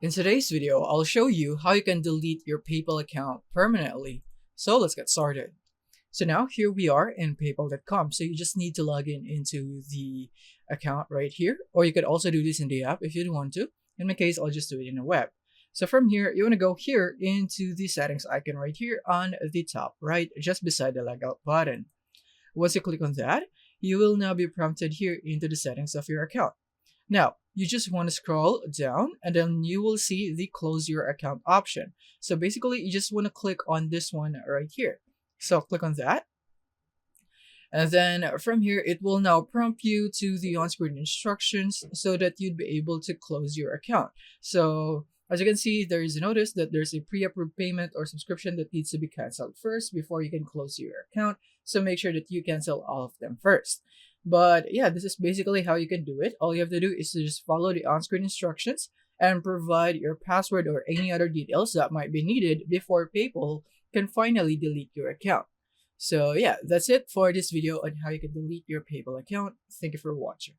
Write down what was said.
In today's video, I'll show you how you can delete your PayPal account permanently. So let's get started. So now here we are in paypal.com. So you just need to log into the account right here, or you could also do this in the app if you want to. In my case, I'll just do it in the web. So from here, you want to go here into the settings icon right here on the top right, just beside the logout button. Once you click on that, you will now be prompted here into the settings of your account. Now, you just want to scroll down and then you will see the close your account option. So basically, you just want to click on this one right here. So click on that. And then from here, it will now prompt you to the on-screen instructions so that you'd be able to close your account. So as you can see, there is a notice that there's a pre-approved payment or subscription that needs to be canceled first before you can close your account. So make sure that you cancel all of them first. But yeah, this is basically how you can do it. All you have to do is to just follow the on-screen instructions and provide your password or any other details that might be needed before PayPal can finally delete your account. So yeah, that's it for this video on how you can delete your PayPal account. Thank you for watching.